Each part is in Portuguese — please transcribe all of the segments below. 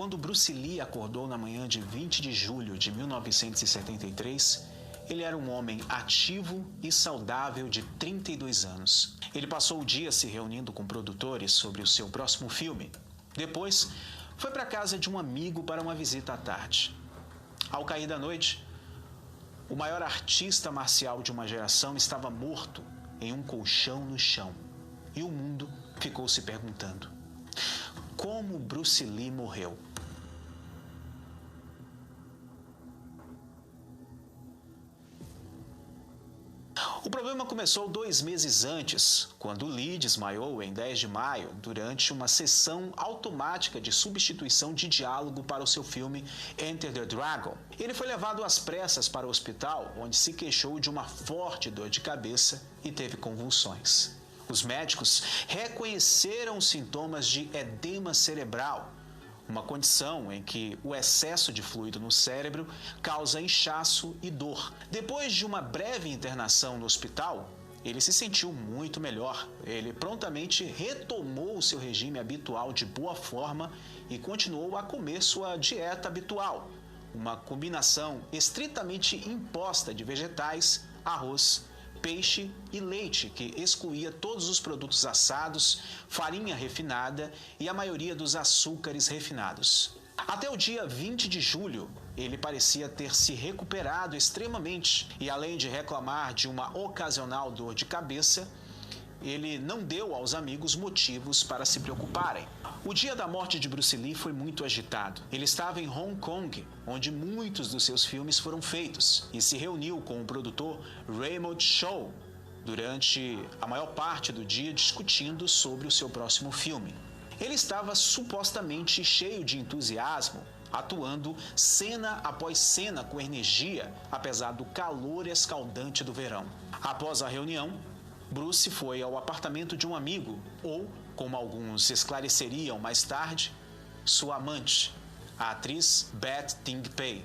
Quando Bruce Lee acordou na manhã de 20 de julho de 1973, ele era um homem ativo e saudável de 32 anos. Ele passou o dia se reunindo com produtores sobre o seu próximo filme. Depois, foi para a casa de um amigo para uma visita à tarde. Ao cair da noite, o maior artista marcial de uma geração estava morto em um colchão no chão. E o mundo ficou se perguntando: como Bruce Lee morreu? O problema começou 2 meses antes, quando Lee desmaiou em 10 de maio durante uma sessão automática de substituição de diálogo para o seu filme Enter the Dragon. Ele foi levado às pressas para o hospital, onde se queixou de uma forte dor de cabeça e teve convulsões. Os médicos reconheceram os sintomas de edema cerebral, uma condição em que o excesso de fluido no cérebro causa inchaço e dor. Depois de uma breve internação no hospital, ele se sentiu muito melhor. Ele prontamente retomou o seu regime habitual de boa forma e continuou a comer sua dieta habitual, uma combinação estritamente imposta de vegetais, arroz, peixe e leite, que excluía todos os produtos assados, farinha refinada e a maioria dos açúcares refinados. Até o dia 20 de julho, ele parecia ter se recuperado extremamente e, além de reclamar de uma ocasional dor de cabeça, ele não deu aos amigos motivos para se preocuparem. O dia da morte de Bruce Lee foi muito agitado. Ele estava em Hong Kong, onde muitos dos seus filmes foram feitos, e se reuniu com o produtor Raymond Chow durante a maior parte do dia discutindo sobre o seu próximo filme. Ele estava supostamente cheio de entusiasmo, atuando cena após cena com energia, apesar do calor escaldante do verão. Após a reunião, Bruce foi ao apartamento de um amigo, ou, como alguns esclareceriam mais tarde, sua amante, a atriz Beth Ting Pei.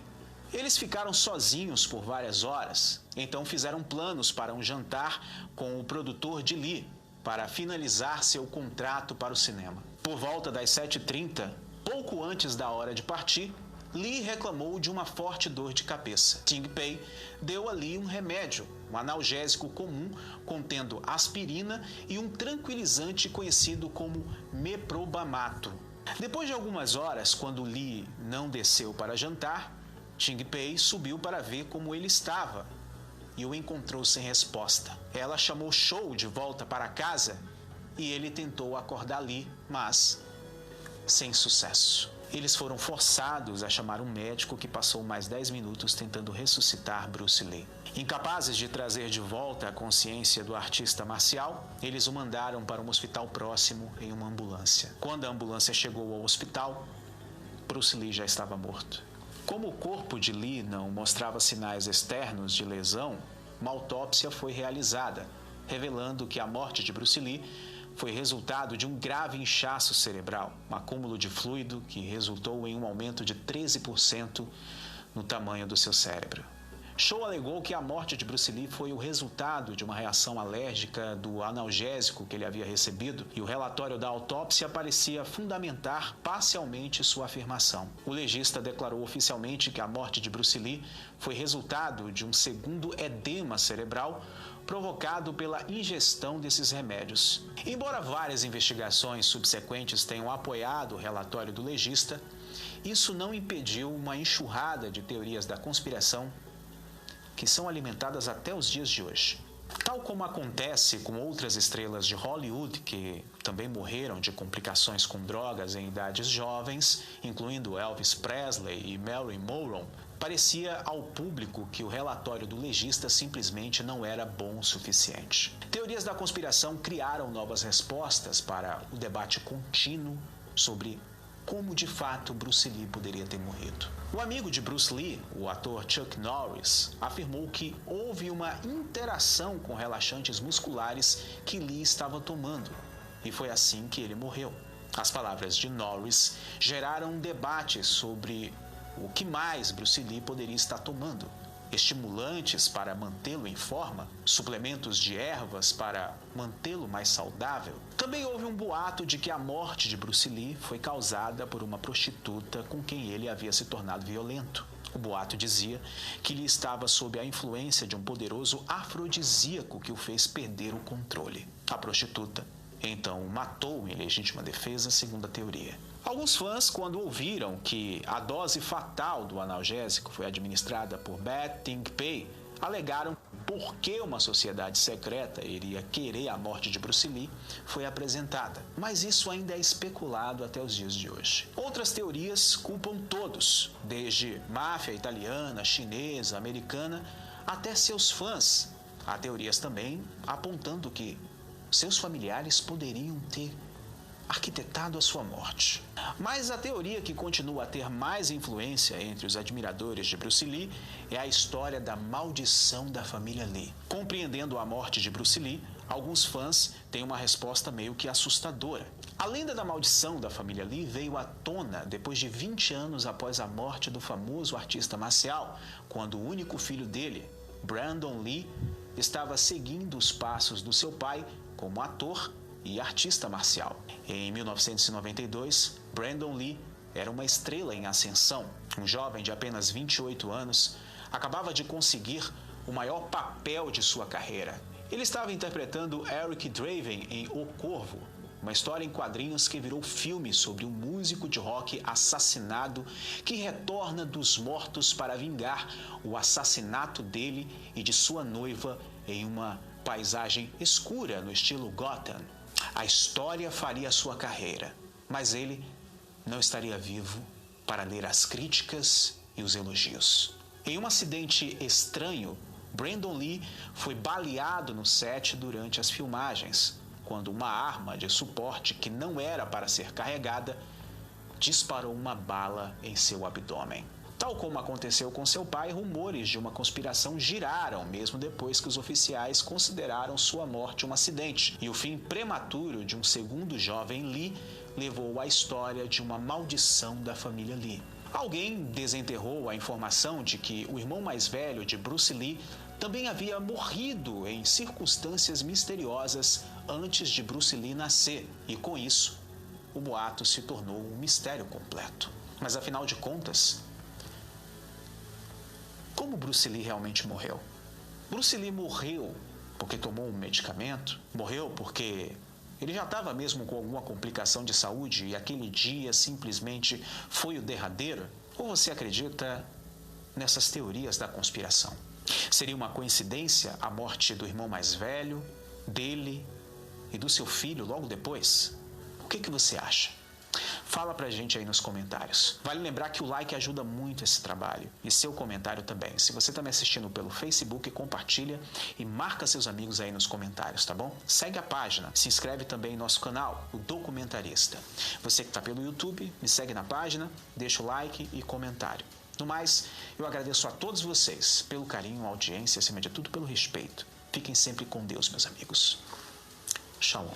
Eles ficaram sozinhos por várias horas, então fizeram planos para um jantar com o produtor de Lee, para finalizar seu contrato para o cinema. Por volta das 7h30, pouco antes da hora de partir, Lee reclamou de uma forte dor de cabeça. Ting Pei deu a Lee um remédio, um analgésico comum contendo aspirina e um tranquilizante conhecido como meprobamato. Depois de algumas horas, quando Lee não desceu para jantar, Ting Pei subiu para ver como ele estava e o encontrou sem resposta. Ela chamou Chow de volta para casa e ele tentou acordar Lee, mas sem sucesso. Eles foram forçados a chamar um médico que passou mais 10 minutos tentando ressuscitar Bruce Lee. Incapazes de trazer de volta a consciência do artista marcial, eles o mandaram para um hospital próximo em uma ambulância. Quando a ambulância chegou ao hospital, Bruce Lee já estava morto. Como o corpo de Lee não mostrava sinais externos de lesão, uma autópsia foi realizada, revelando que a morte de Bruce Lee foi resultado de um grave inchaço cerebral, um acúmulo de fluido que resultou em um aumento de 13% no tamanho do seu cérebro. Chow alegou que a morte de Bruce Lee foi o resultado de uma reação alérgica do analgésico que ele havia recebido, e o relatório da autópsia parecia fundamentar parcialmente sua afirmação. O legista declarou oficialmente que a morte de Bruce Lee foi resultado de um segundo edema cerebral provocado pela ingestão desses remédios. Embora várias investigações subsequentes tenham apoiado o relatório do legista, isso não impediu uma enxurrada de teorias da conspiração que são alimentadas até os dias de hoje. Tal como acontece com outras estrelas de Hollywood que também morreram de complicações com drogas em idades jovens, incluindo Elvis Presley e Marilyn Monroe, parecia ao público que o relatório do legista simplesmente não era bom o suficiente. Teorias da conspiração criaram novas respostas para o debate contínuo sobre como de fato Bruce Lee poderia ter morrido. O amigo de Bruce Lee, o ator Chuck Norris, afirmou que houve uma interação com relaxantes musculares que Lee estava tomando, e foi assim que ele morreu. As palavras de Norris geraram um debate sobre o que mais Bruce Lee poderia estar tomando. estimulantes para mantê-lo em forma, suplementos de ervas para mantê-lo mais saudável. Também houve um boato de que a morte de Bruce Lee foi causada por uma prostituta com quem ele havia se tornado violento. O boato dizia que ele estava sob a influência de um poderoso afrodisíaco que o fez perder o controle. A prostituta então o matou em legítima defesa, segundo a teoria. Alguns fãs, quando ouviram que a dose fatal do analgésico foi administrada por Bad Thing Pei, alegaram por que uma sociedade secreta iria querer a morte de Bruce Lee foi apresentada. Mas isso ainda é especulado até os dias de hoje. Outras teorias culpam todos, desde máfia italiana, chinesa, americana, até seus fãs. Há teorias também apontando que seus familiares poderiam ter arquitetado a sua morte. Mas a teoria que continua a ter mais influência entre os admiradores de Bruce Lee é a história da maldição da família Lee. Compreendendo a morte de Bruce Lee, alguns fãs têm uma resposta meio que assustadora. A lenda da maldição da família Lee veio à tona depois de 20 anos após a morte do famoso artista marcial, quando o único filho dele, Brandon Lee, estava seguindo os passos do seu pai como ator e artista marcial. Em 1992, Brandon Lee era uma estrela em ascensão. Um jovem de apenas 28 anos acabava de conseguir o maior papel de sua carreira. Ele estava interpretando Eric Draven em O Corvo, uma história em quadrinhos que virou filme sobre um músico de rock assassinado que retorna dos mortos para vingar o assassinato dele e de sua noiva em uma paisagem escura no estilo Gotham. A história faria sua carreira, mas ele não estaria vivo para ler as críticas e os elogios. Em um acidente estranho, Brandon Lee foi baleado no set durante as filmagens, quando uma arma de suporte que não era para ser carregada disparou uma bala em seu abdômen. Tal como aconteceu com seu pai, rumores de uma conspiração giraram mesmo depois que os oficiais consideraram sua morte um acidente, e o fim prematuro de um segundo jovem Lee levou à história de uma maldição da família Lee. Alguém desenterrou a informação de que o irmão mais velho de Bruce Lee também havia morrido em circunstâncias misteriosas antes de Bruce Lee nascer, e com isso, o boato se tornou um mistério completo. Mas afinal de contas, como Bruce Lee realmente morreu? Bruce Lee morreu porque tomou um medicamento? Morreu porque ele já estava mesmo com alguma complicação de saúde e aquele dia simplesmente foi o derradeiro? Ou você acredita nessas teorias da conspiração? Seria uma coincidência a morte do irmão mais velho, dele e do seu filho logo depois? O que você acha? Fala pra gente aí nos comentários. Vale lembrar que o like ajuda muito esse trabalho e seu comentário também. Se você está me assistindo pelo Facebook, compartilha e marca seus amigos aí nos comentários, tá bom? Segue a página, se inscreve também em nosso canal, o Documentarista. Você que está pelo YouTube, me segue na página, deixa o like e comentário. No mais, eu agradeço a todos vocês pelo carinho, a audiência e, acima de tudo, pelo respeito. Fiquem sempre com Deus, meus amigos. Shalom.